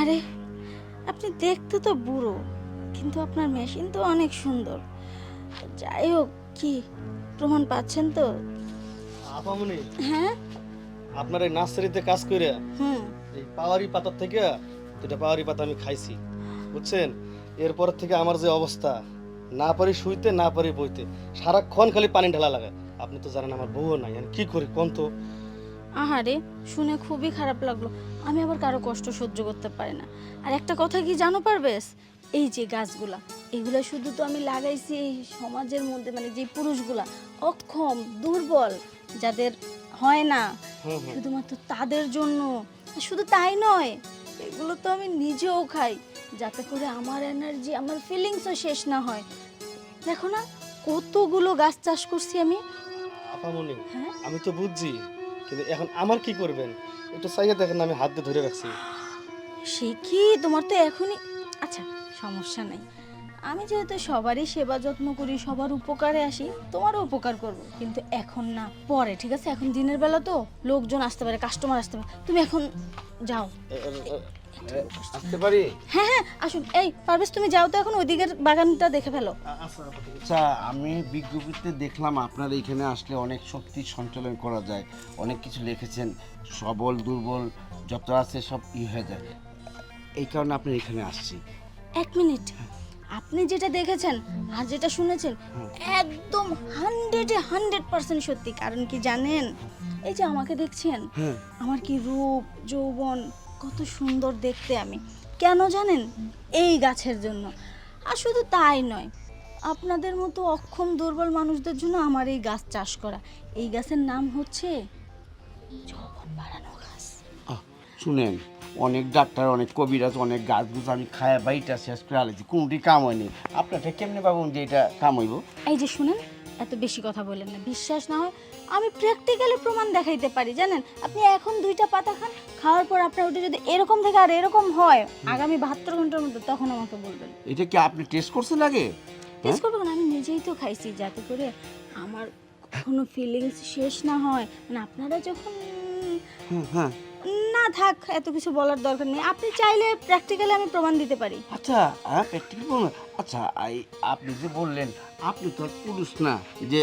আরে আপনি দেখতে তো বুড়ো, কিন্তু আপনার মেশিন তো অনেক সুন্দর। যাই হোক, কি প্রমাণ পাচ্ছেন তো? আপামনি, হ্যাঁ। আপনার এই নার্সারিতে কাজ করে হুম। এই পাওয়ারি পাতার থেকে দুটা পাওয়ারি পাতা আমি খাইছি, বুঝছেন? এরপর থেকে আমার যে অবস্থা, না পারি শুইতে না পারি বইতে, সারাক্ষণ খালি পানি ঢালা লাগে। আপনি তো জানেন আমার বউও নাই, আমি কি করি কোন তো? আহারে, শুনে খুবই খারাপ লাগলো। আমি আবার কারো কষ্ট সহ্য করতে পারি না। আর একটা কথা কি জানো পারবেশ, এই যে গাছগুলা, এগুলা শুধু তো আমি লাগাইছি এই সমাজের মধ্যে, মানে যে পুরুষগুলা অক্ষম দুর্বল যাদের হয় না, হুম হুম। শুধুমাত্র তাদের জন্য। আর শুধু তাই নয়, এগুলো তো আমি নিজেও খাই, যাতে করে আমার এনার্জি, আমার ফিলিংসও শেষ না হয়। দেখো না, কতগুলো গাছ চাষ করছি আমি। আপামনি, হ্যাঁ। আমি তো বুঝছি, কিন্তু এখন আমার কি করবেন একটু চাইয়ে দেখেন না, আমি হাত দিয়ে ধরে রাখছি। সে কি, তোমার তো এখনই, আচ্ছা সমস্যা নাই। আমি যেহেতু সবারই সেবা যত্ন করি, সবার উপকারে আসি, তোমারও উপকার করব, কিন্তু এখন না, পরে, ঠিক আছে? এখন দিনের বেলা তো লোকজন আসতে পারে, কাস্টমার আসতে পারে, তুমি এখন যাও। আসতে পারি? হ্যাঁ হ্যাঁ, আসুন। এই পারভেজ, তুমি যাও তো এখন, ওইদিকের বাগানটা দেখে ফেলো। আচ্ছা, আমি বিজ্ঞপ্তিতে দেখলাম আপনার এইখানে আসলে অনেক শক্তি সঞ্চালন করা যায়, অনেক কিছু লিখেছেন, সবল দুর্বল যত আছে সব হয়ে যায়, এই কারণে আপনার এখানে আসছি। এক মিনিট, আপনি যেটা দেখেছেন আর যেটা শুনেছেন একদম 100% সত্যি। কারণ কি জানেন, এই যে আমাকে দেখছেন, হ্যাঁ। আমার কি রূপ যৌবন, কত সুন্দর দেখতে আমি, কেন জানেন? এই গাছের জন্য। আর শুধু তাই নয়, আপনাদের মতো অক্ষম দুর্বল মানুষদের জন্য আমার এই গাছ চাষ করা। এই গাছের নাম হচ্ছে যৌবন বাড়ানো গাছ। শুনেন, অনেক ডাক্তার, অনেক কবিরাজ, অনেক গাছ গুছ আমি খায়া বাড়িটা শেষ করে আলেছি, কোনটি কাম হয়নি। আপনারটা কেমনে পাবো যে এটা কাম হইব? এই যে শুনেন, এত বেশি কথা বলেন না। বিশ্বাস না হয় আমি প্র্যাকটিক্যালি প্রমাণ দেখাইতে পারি, জানেন? আপনি এখন 2টা পাতা খান, খাওয়ার পর আপনার ওটা যদি এরকম থেকে আর এরকম হয় আগামী 72 ঘন্টার মধ্যে, তখন আমাকে বলবেন। এটা কি আপনি টেস্ট করছেন আগে? টেস্ট করবো না, আমি নিজেই তো খাইছি, যাতে করে আমার কোনো ফিলিংস শেষ না হয়। মানে আপনারা যখন হ্যাঁ হ্যাঁ। না, থাক, এত কিছু বলার দরকার নেই। আপনি চাইলে প্র্যাকটিক্যালি আমি প্রমাণ দিতে পারি। আচ্ছা, হ্যাঁ প্র্যাকটিক্যাল বলুন। আচ্ছা, আপনি যে বললেন আপনি তো আর পুরুষ না, যে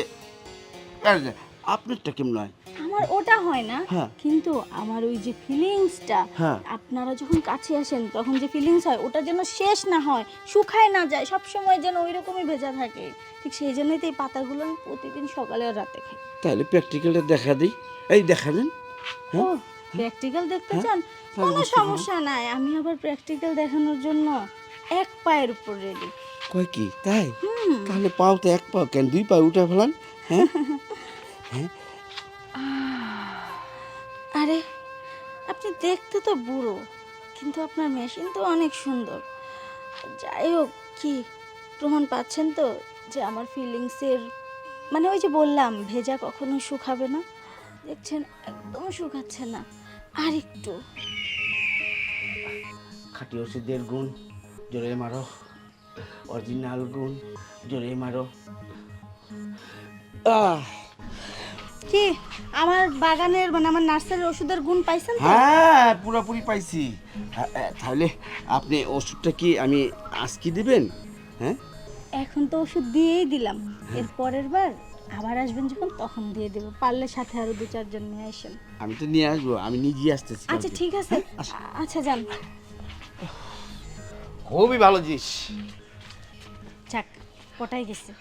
আপনারটা কেমন হয়? আমার ওটা হয় না, হ্যাঁ। কিন্তু আমার ওই যে ফিলিংসটা, হ্যাঁ। আপনারা যখন কাছে আসেন তখন যে ফিলিংস হয়, ওটা যেন শেষ না হয়, শুকায় না যায়, সব সময় যেন ওই রকমই ভেজা থাকে। ঠিক সেই জন্যই তো এই পাতাগুলো আমি প্রতিদিন সকালে আর রাতে খাই। তাহলে প্র্যাকটিক্যালটা দেখা দিই, এই দেখা দেন। ও, প্র্যাকটিক্যাল দেখতে হ্যাঁ, চান? তাহলে কোনো বুঝতে সমস্যা নাই, আমি আবার প্র্যাকটিক্যাল দেখানোর জন্য এক পায়ের উপর রেডি। কয় কি তাই? তাহলে পাও তো এক পাও কেন, 2 পা উঠে ফেলান। হ্যাঁ। হ্যাঁ। আরে আপনি দেখতে তো বুড়ো, কিন্তু আপনার মেশিন তো অনেক সুন্দর। যাই হোক, কি প্রমাণ পাচ্ছেন তো যে আমার ফিলিংসের, মানে ওই যে বললাম, ভেজা কখনো শুকাবে না। দেখছেন, একদম শুকাচ্ছে না। আর একটু। খাঁটি ওষুধের গুণ, জোরে মারো। অরিজিনাল গুণ, জোরে মারো। কি আমার বাগানের, মানে আমার নার্সারির ওষুধের গুণ পাইছেন তো? হ্যাঁ, পুরোপুরি পাইছি। তাহলে আপনি ওষুধটা কি আমি আজকে দিবেন? হ্যাঁ। এখন তো ওষুধ দিয়েই দিলাম, এর পরের বার আবার আসবেন যখন, তখন দিয়ে দেবো। পারলে সাথে আরো 2-4 জন নিয়ে আসেন। আমি তো নিয়ে আসবো, আমি নিজেই আসতেছি। আচ্ছা কালকে। ঠিক আছে। আচ্ছা যান। খুবই ভালো জিনিস। যাক, পটাই গেছে।